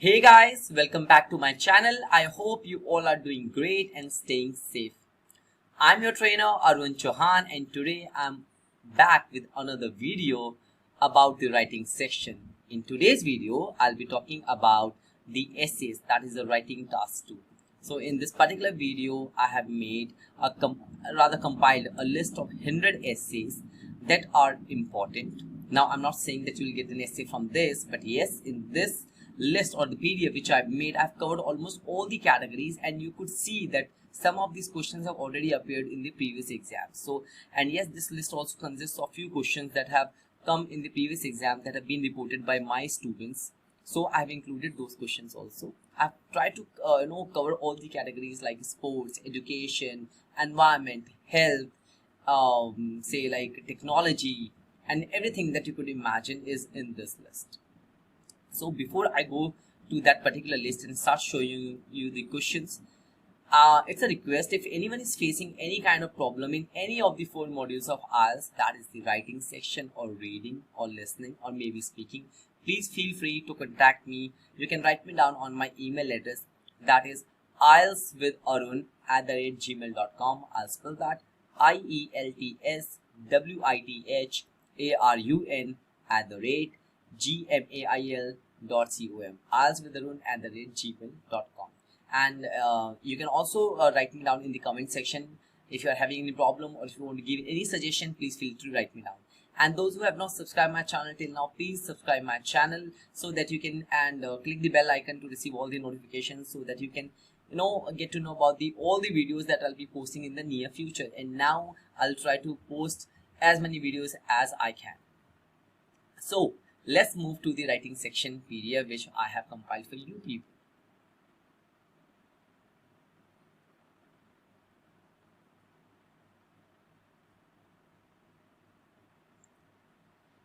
Hey guys, welcome back to my channel. I hope you all are doing great and staying safe. I'm your trainer Arun Chauhan and today I'm back with another video about the writing section. In today's video, I'll be talking about the essays, that is the writing task 2. So in this particular video, I have made compiled a list of 100 essays that are important. Now I'm not saying that you'll get an essay from this, but yes, in this list or the PDF which I've made, I've covered almost all the categories, and you could see that some of these questions have already appeared in the previous exams. So, and yes, this list also consists of few questions that have come in the previous exam that have been reported by my students. So I've included those questions also. I've tried to cover all the categories like sports, education, environment, health, say like technology, and everything that you could imagine is in this list. So before I go to that particular list and start showing you the questions, it's a request. If anyone is facing any kind of problem in any of the 4 modules of IELTS, that is the writing section or reading or listening or maybe speaking, please feel free to contact me. You can write me down on my email address, that is ieltswitharun@gmail.com. I'll spell that IELTSWITHARUN@gmail.com, ieltswitharun@gmail.com. And you can also write me down in the comment section if you are having any problem or if you want to give any suggestion. Please feel free to write me down. And those who have not subscribed my channel till now, please subscribe my channel so that you can click the bell icon to receive all the notifications, so that you can get to know about all the videos that I'll be posting in the near future. And now I'll try to post as many videos as I can. So let's move to the writing section PDF which I have compiled for you people.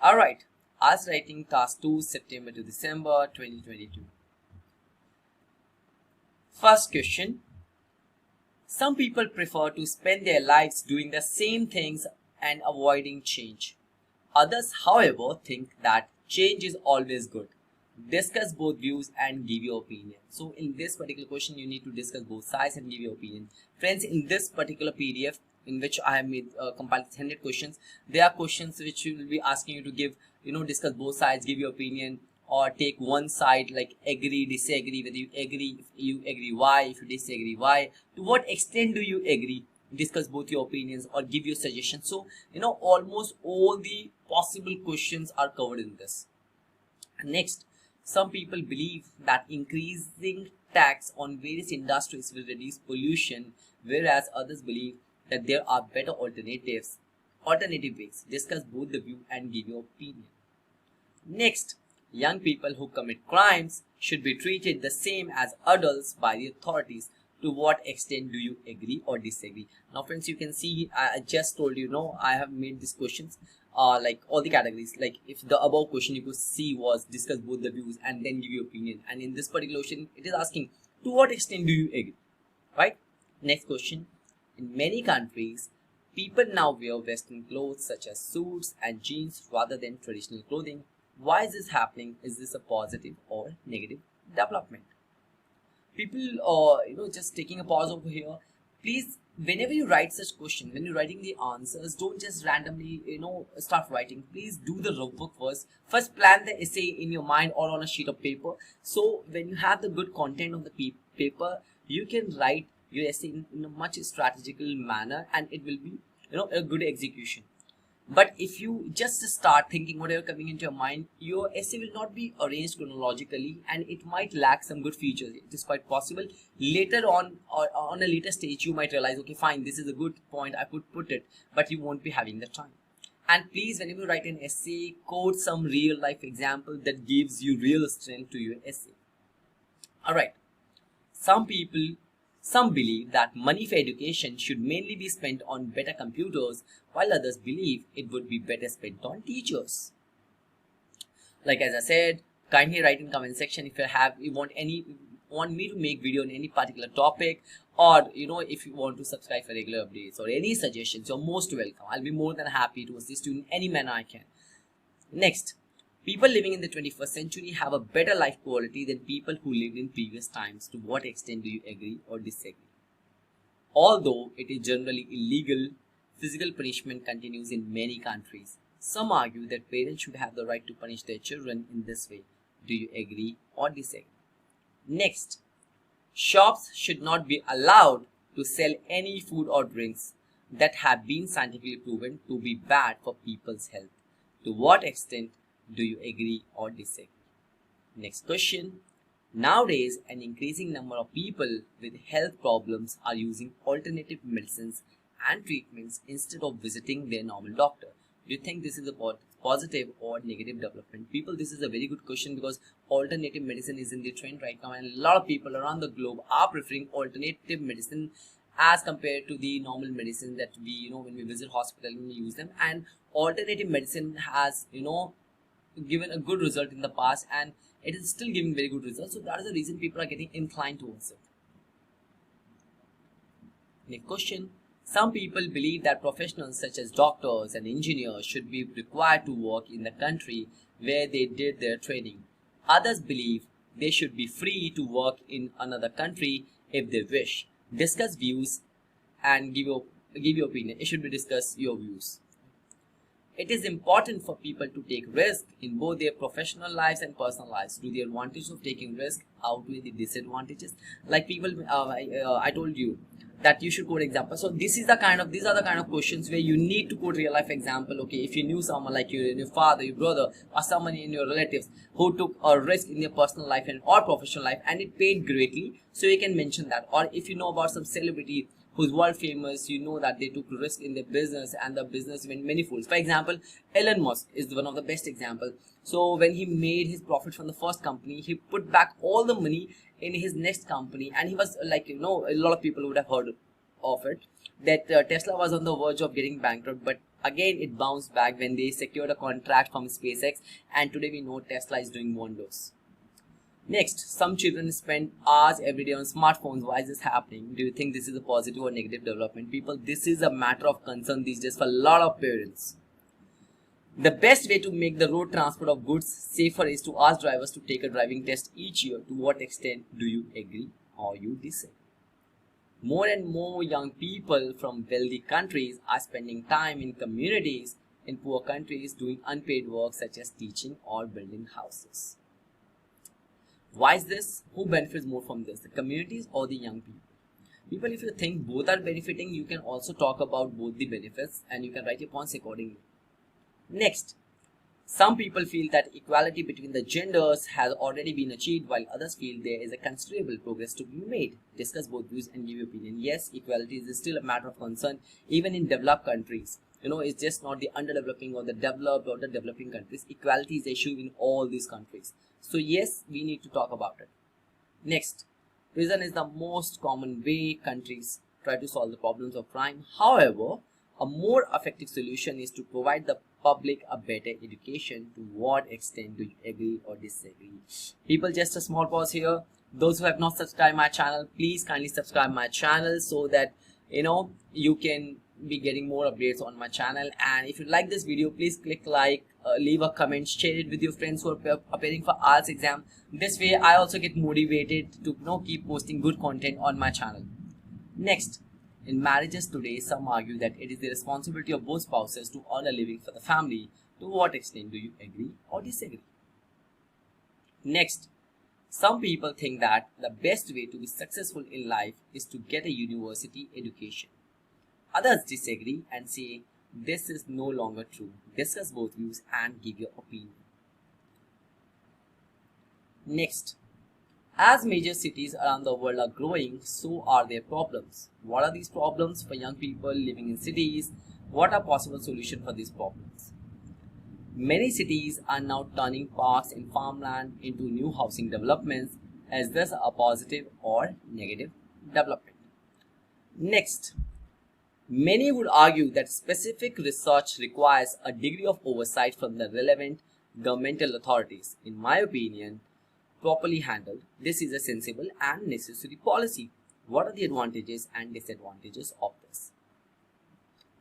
Alright, IELTS writing task 2, September to December 2022. First question. Some people prefer to spend their lives doing the same things and avoiding change. Others, however, think that change is always good. Discuss both views and give your opinion. So in this particular question, you need to discuss both sides and give your opinion. Friends, in this particular PDF, in which I have made compiled 100 questions, there are questions which will be asking you to give, discuss both sides, give your opinion, or take one side, like agree, disagree, whether you agree, if you agree why, if you disagree why, to what extent do you agree, discuss both your opinions or give your suggestions. So almost all the possible questions are covered in this. Next, some people believe that increasing tax on various industries will reduce pollution, whereas others believe that there are better alternative ways. Discuss both the view and give your opinion. Next, young people who commit crimes should be treated the same as adults by the authorities. To what extent do you agree or disagree? Now friends, you can see I just told you, I have made these questions like all the categories. Like if the above question you could see was discuss both the views and then give your opinion, and in this particular question it is asking to what extent do you agree, right? Next question. In many countries, people now wear Western clothes such as suits and jeans rather than traditional clothing. Why is this happening? Is this a positive or negative development? People, just taking a pause over here. Please, whenever you write such question, when you're writing the answers, don't just randomly, start writing. Please do the work first. First, plan the essay in your mind or on a sheet of paper. So when you have the good content on the paper, you can write your essay in a much strategical manner, and it will be a good execution. But if you just start thinking whatever coming into your mind, your essay will not be arranged chronologically and it might lack some good features. It is quite possible later on, or on a later stage, you might realize, okay fine, this is a good point, I could put it, but you won't be having the time. And please, whenever you write an essay, quote some real life example that gives you real strength to your essay. Alright, some believe that money for education should mainly be spent on better computers, while others believe it would be better spent on teachers. Like as I said, kindly write in comment section if you want me to make video on any particular topic, or if you want to subscribe for regular updates or any suggestions. You're most welcome. I'll be more than happy to assist you in any manner I can. Next, People living in the 21st century have a better life quality than people who lived in previous times. To what extent do you agree or disagree? Although it is generally illegal, physical punishment continues in many countries. Some argue that parents should have the right to punish their children in this way. Do you agree or disagree? Next, shops should not be allowed to sell any food or drinks that have been scientifically proven to be bad for people's health. To what extent do you agree or disagree? Next question. Nowadays, an increasing number of people with health problems are using alternative medicines and treatments instead of visiting their normal doctor. Do you think this is a positive or negative development? People, this is a very good question because alternative medicine is in the trend right now, and a lot of people around the globe are preferring alternative medicine as compared to the normal medicine that we, when we visit hospital and we use them. And alternative medicine has, given a good result in the past, and it is still giving very good results. So that is the reason people are getting inclined towards it. Next question. Some people believe that professionals such as doctors and engineers should be required to work in the country where they did their training. Others believe they should be free to work in another country if they wish. Discuss views and give your opinion. It should be discuss your views. It is important for people to take risk in both their professional lives and personal lives. Do the advantages of taking risk outweigh the disadvantages? Like people, I told you that you should quote example. So these are the kind of questions where you need to quote real life example. Okay, if you knew someone like your father, your brother, or someone in your relatives who took a risk in their personal life or professional life and it paid greatly, so you can mention that. Or if you know about some celebrity who's world famous, you know that they took risk in their business and the business went many folds. For example, Elon Musk is one of the best example. So when he made his profit from the first company, he put back all the money in his next company, and he was like, a lot of people would have heard of it, that Tesla was on the verge of getting bankrupt, but again it bounced back when they secured a contract from SpaceX, and today we know Tesla is doing wonders. Next, some children spend hours every day on smartphones. Why is this happening? Do you think this is a positive or negative development? People, this is a matter of concern these days for a lot of parents. The best way to make the road transport of goods safer is to ask drivers to take a driving test each year. To what extent do you agree or you disagree? More and more young people from wealthy countries are spending time in communities in poor countries doing unpaid work such as teaching or building houses. Why is this? Who benefits more from this? The communities or the young people? People, if you think both are benefiting, you can also talk about both the benefits and you can write your points accordingly. Next, some people feel that equality between the genders has already been achieved, while others feel there is a considerable progress to be made. Discuss both views and give your opinion. Yes, equality is still a matter of concern even in developed countries. It's just not the underdeveloping or the developed or the developing countries. Equality is an issue in all these countries. So yes, we need to talk about it. Next, prison is the most common way countries try to solve the problems of crime. However, a more effective solution is to provide the public a better education. To what extent do you agree or disagree? People, just a small pause here. Those who have not subscribed my channel, please kindly subscribe my channel so that you can be getting more updates on my channel. And if you like this video, please click like, leave a comment, share it with your friends who are preparing for IELTS exam. This way I also get motivated to keep posting good content on my channel. Next, in marriages today, some argue that it is the responsibility of both spouses to earn a living for the family. To what extent do you agree or disagree? Next, some people think that the best way to be successful in life is to get a university education. Others disagree and say this is no longer true. Discuss both views and give your opinion. Next, as major cities around the world are growing, so are their problems. What are these problems for young people living in cities? What are possible solutions for these problems? Many cities are now turning parks and farmland into new housing developments. Is this a positive or negative development? Next, many would argue that specific research requires a degree of oversight from the relevant governmental authorities. In my opinion, properly handled, this is a sensible and necessary policy. What are the advantages and disadvantages of this?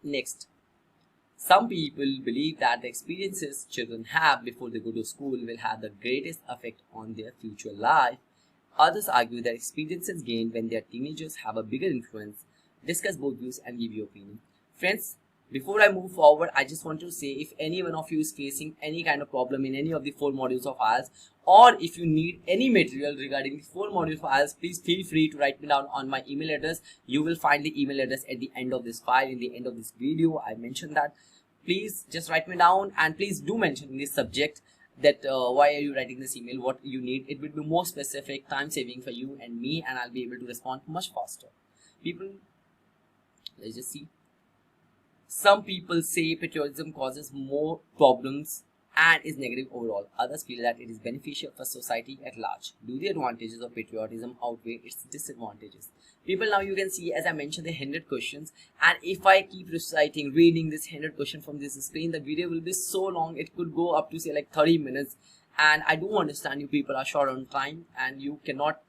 Next, Some people believe that the experiences children have before they go to school will have the greatest effect on their future life. Others argue that experiences gained when they are teenagers have a bigger influence. Discuss both views and give your opinion. Friends, before I move forward, I just want to say, if any one of you is facing any kind of problem in any of the 4 modules of IELTS, or if you need any material regarding the 4 modules of IELTS, please feel free to write me down on my email address. You will find the email address at the end of this file, in the end of this video. I mentioned that. Please just write me down, and please do mention in this subject that why are you writing this email, what you need. It will be more specific, time saving for you and me, and I'll be able to respond much faster. People, let's just see. Some people say patriotism causes more problems and is negative overall. Others feel that it is beneficial for society at large. Do the advantages of patriotism outweigh its disadvantages? People, now you can see, as I mentioned, the 100 questions, and if I keep reciting, reading this 100 question from this screen, the video will be so long. It could go up to say like 30 minutes, and I do understand you people are short on time and you cannot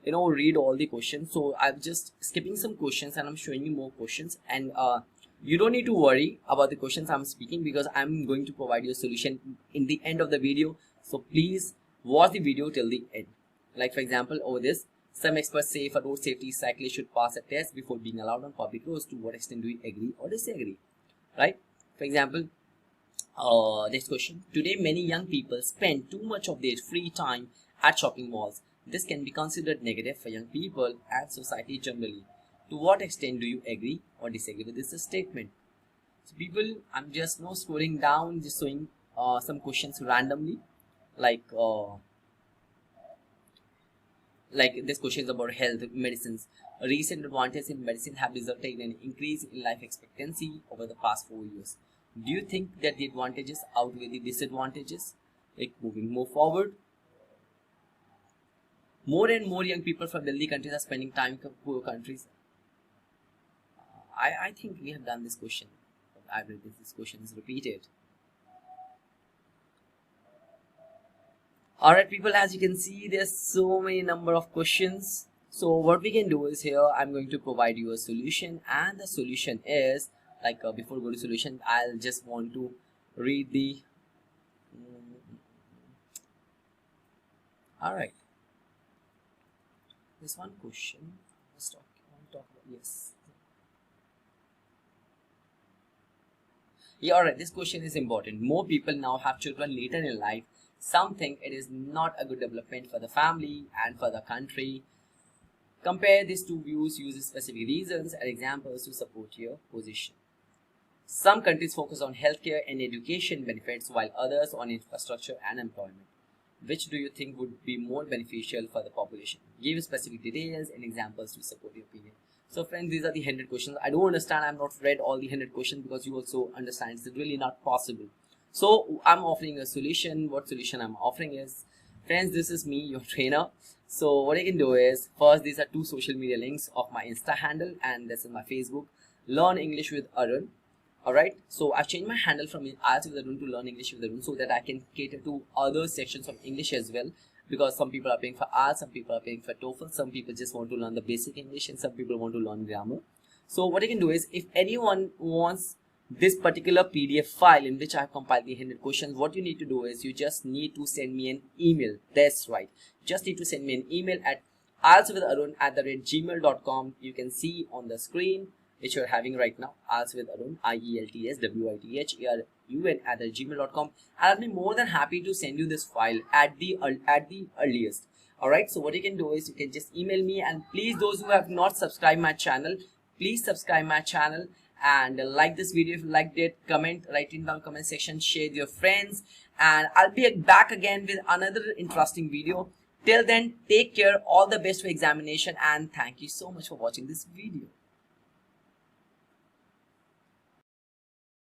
read all the questions. So I'm just skipping some questions and I'm showing you more questions, and you don't need to worry about the questions I'm speaking, because I'm going to provide you a solution in the end of the video. So please watch the video till the end. Like for example, over this, some experts say if a road safety cyclist should pass a test before being allowed on public roads. To what extent do you agree or disagree? Right? For example, next question. Today, many young people spend too much of their free time at shopping malls. This can be considered negative for young people and society generally. To what extent do you agree or disagree with this statement? So people, I'm just now scrolling down, just showing some questions randomly, like this question is about health, medicines. Recent advances in medicine have resulted in an increase in life expectancy over the past 4 years. Do you think that the advantages outweigh the disadvantages? Like moving more forward, more and more young people from wealthy countries are spending time in poor countries. I think we have done this question. I read this question is repeated. Alright people, as you can see, there's so many number of questions. So what we can do is, here I'm going to provide you a solution, and the solution is like before go to solution, I'll just want to read the alright, this one question. Let's talk about, yes. Yeah, alright, this question is important. More people now have children later in life. Some think it is not a good development for the family and for the country. Compare these two views, use specific reasons and examples to support your position. Some countries focus on healthcare and education benefits, while others on infrastructure and employment. Which do you think would be more beneficial for the population? Give specific details and examples to support your opinion. So friends, these are the 100 questions. I don't understand, I'm not read all the 100 questions, because you also understand it's really not possible. So I'm offering a solution. What solution I'm offering is, friends, this is me, your trainer. So what I can do is, first, these are 2 social media links of my Insta handle, and this is my Facebook, Learn English with Arun. Alright, so I've changed my handle from IELTS with Arun to Learn English with Arun, so that I can cater to other sections of English as well. Because some people are paying for IELTS, some people are paying for TOEFL, some people just want to learn the basic English, and some people want to learn grammar. So what I can do is, if anyone wants this particular PDF file in which I have compiled the 100 questions, what you need to do is, you just need to send me an email. That's right, just need to send me an email at ieltswitharun@gmail.com. You can see on the screen which you're having right now, ieltswitharun, IELTSWITHARUN@gmail.com. I'll be more than happy to send you this file at the earliest. Alright, so what you can do is, you can just email me, and please, those who have not subscribed my channel, please subscribe my channel and like this video if you liked it. Comment, write in down comment section, share with your friends, and I'll be back again with another interesting video. Till then, take care, all the best for examination, and thank you so much for watching this video.